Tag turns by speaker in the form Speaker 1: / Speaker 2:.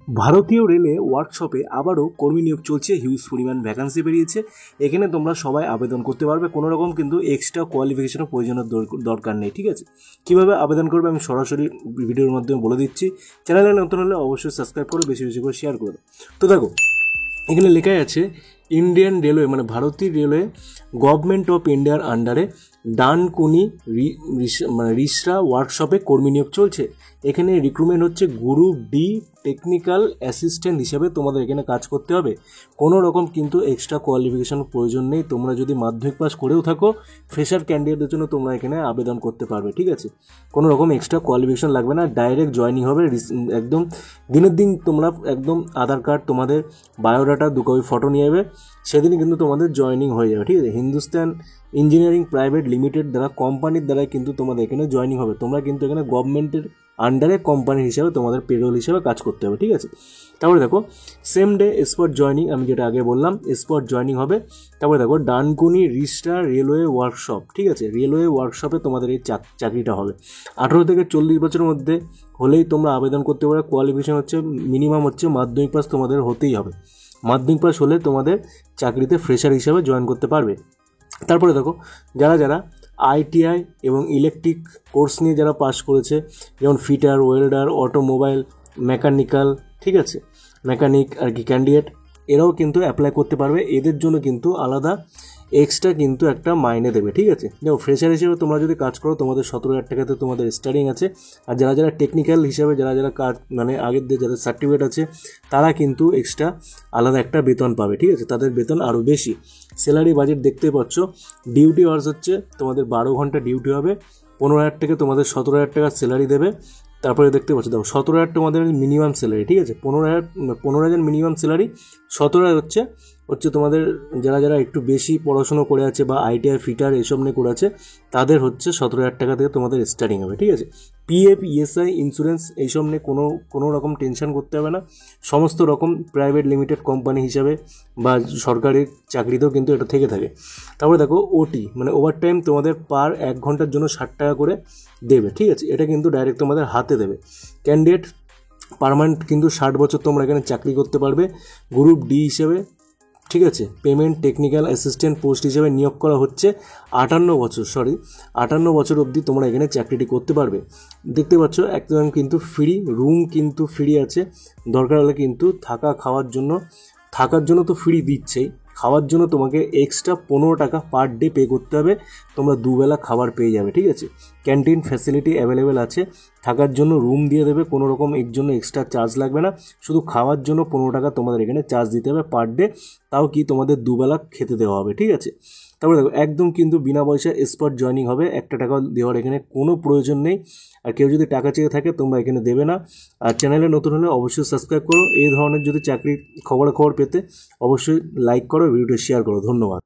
Speaker 1: ভারতীয় রেলে ওয়ার্কশপে আবারও কর্মী নিয়োগ চলছে। হিউজ পরিমাণ ভ্যাকান্সি বেরিয়েছে। এখানে তোমরা সবাই আবেদন করতে পারবে, কোনো রকম কিন্তু এক্সট্রা কোয়ালিফিকেশনের প্রয়োজনের দরকার নেই। ঠিক আছে, কীভাবে আবেদন করবে আমি সরাসরি ভিডিওর মাধ্যমে বলে দিচ্ছি। চ্যানেলে নতুন হলে অবশ্যই সাবস্ক্রাইব করে বেশি বেশি করে শেয়ার করে দাও। তো দেখো, এখানে লেখাই আছে ইন্ডিয়ান রেলওয়ে মানে ভারতীয় রেলওয়ে গভর্নমেন্ট অফ ইন্ডিয়ার আন্ডারে ডানকুনি রিসরা ওয়ার্কশপে কর্মী নিয়োগ চলছে। এখানে রিক্রুটমেন্ট হচ্ছে গ্রুপ ডি টেকনিক্যাল অ্যাসিস্ট্যান্ট হিসেবে তোমাদের এখানে কাজ করতে হবে। কোনো রকম কিন্তু এক্সট্রা কোয়ালিফিকেশন প্রয়োজন নেই। তোমরা যদি মাধ্যমিক পাস করেও থাকো, ফ্রেশার ক্যান্ডিডেটদের জন্য তোমরা এখানে আবেদন করতে পারবে। ঠিক আছে, কোনো রকম এক্সট্রা কোয়ালিফিকেশন লাগবে না, ডাইরেক্ট জয়েনিং হবে। একদম দিনের দিন তোমরা একদম আধার কার্ড, তোমাদের বায়োডাটা, 2 কপি ফটো নিয়ে যাবে, সেদিনই কিন্তু তোমাদের জয়েনিং হয়ে যাবে। ঠিক আছে, হিন্দুস্তান ইঞ্জিনিয়ারিং প্রাইভেট লিমিটেড দ্বারা কোম্পানির দ্বারাই কিন্তু তোমাদের এখানে জয়েনিং হবে। তোমরা কিন্তু এখানে গভর্নমেন্টের আন্ডারে কোম্পানি হিসাবে তোমাদের পেরোল হিসাবে কাজ করতে হবে। ঠিক আছে, তারপরে দেখো সেম ডে স্পট জয়েনিং, আমি যেটা আগে বললাম স্পট জয়েনিং হবে। তারপরে দেখো ডানকুনি রিস্টা রেলওয়ে ওয়ার্কশপ। ঠিক আছে, রেলওয়ে ওয়ার্কশপে তোমাদের এই চাকরিটা হবে। 18 থেকে 40 বছরের মধ্যে হলেই তোমরা আবেদন করতে পারো। কোয়ালিফিকেশন হচ্ছে মিনিমাম হচ্ছে মাধ্যমিক পাস তোমাদের হতেই হবে। মাধ্যমিক পাস হলে তোমাদের চাকরিতে ফ্রেশার হিসাবে জয়েন করতে পারবে। তারপরে দেখো যারা আইটিআই এবং ইলেকট্রিক কোর্স নিয়ে যারা পাস করেছে, যেমন ফিটার, ওয়েল্ডার, অটোমোবাইল মেকানিক্যাল, ঠিক আছে, মেকানিক আর কি ক্যান্ডিডেট, এরাও কিন্তু অ্যাপ্লাই করতে পারবে। এদের জন্য কিন্তু আলাদা এক্সট্রা কিন্তু একটা মাইনে দেবে। ঠিক আছে, যেমন ফ্রেশার হিসেবে তোমরা যদি কাজ করো তোমাদের 17,000 টাকাতে তোমাদের স্টার্টিং আছে। আর যারা টেকনিক্যাল হিসাবে যারা কাজ মানে আগের দিয়ে যাদের সার্টিফিকেট আছে, তারা কিন্তু এক্সট্রা আলাদা একটা বেতন পাবে। ঠিক আছে, তাদের বেতন আরও বেশি। স্যালারি বাজেট দেখতে পাচ্ছ। ডিউটি আওয়ার্স হচ্ছে তোমাদের 12 ঘন্টা ডিউটি হবে। 15,000 থেকে তোমাদের 17,000 টাকা স্যালারি দেবে। তারপরে দেখতে পাচ্ছ দেখো 17,000 তোমাদের মিনিমাম স্যালারি। ঠিক আছে, 15,000 মিনিমাম স্যালারি, 17,000 হচ্ছে তোমাদের যারা একটু বেশি পড়াশুনো করে আছে বা আইটিআই ফিটার এসব নিয়ে করে আছে, তাদের হচ্ছে 17,000 টাকা থেকে তোমাদের স্টার্টিং হবে। ঠিক আছে, পিএফ, ইএসআই, ইন্স্যুরেন্স এইসব নিয়ে কোনো রকম টেনশন করতে হবে না। সমস্ত রকম প্রাইভেট লিমিটেড কোম্পানি হিসাবে বা সরকারি চাকরিতেও কিন্তু এটা থেকে থাকে। তারপরে দেখো ওটি মানে ওভারটাইম তোমাদের পার 1 ঘন্টার জন্য 60 টাকা করে দেবে। ঠিক আছে, এটা কিন্তু ডাইরেক্ট তোমাদের হাতে দেবে। ক্যান্ডিডেট পার্মানেন্ট কিন্তু 60 বছর তোমরা এখানে চাকরি করতে পারবে গ্রুপ ডি হিসেবে। ঠিক আছে, পেমেন্ট টেকনিক্যাল অ্যাসিস্ট্যান্ট পোস্ট হিসেবে নিয়োগ করা হচ্ছে। 58 বছর অবধি তোমরা এখানে চাকরিটি করতে পারবে। দেখতে পাচ্ছ একদম কিন্তু ফ্রি, রুম কিন্তু ফ্রি আছে। দরকার হলে কিন্তু থাকার জন্য তো ফ্রি দিচ্ছেই, খাওয়ার জন্য তোমাকে এক্সট্রা 15 টাকা পার ডে পে করতে হবে। তোমরা দুবেলা খাবার পেয়ে যাবে। ঠিক আছে, ক্যান্টিন ফ্যাসিলিটি অ্যাভেলেবেল আছে। থাকার জন্য রুম দিয়ে দেবে, কোনো রকম এর জন্য এক্সট্রা চার্জ লাগবে না। শুধু খাওয়ার জন্য 15 টাকা তোমাদের এখানে চার্জ দিতে হবে পার ডে, তাও কি তোমাদের দুবেলা খেতে দেওয়া হবে। ঠিক আছে, তারপরে দেখো একদম কিন্তু বিনা পয়সা স্পট জয়েনিং হবে। 1 টাকা দেওয়ার এখানে কোনো প্রয়োজন নেই। আর কেউ যদি টাকা চেয়ে থাকে তোমরা এখানে দেবে না। আর চ্যানেলে নতুন হলে অবশ্যই সাবস্ক্রাইব করো। এই ধরনের যদি চাকরির খবর পেতে অবশ্যই লাইক করো, ভিডিওটি শেয়ার করো। ধন্যবাদ।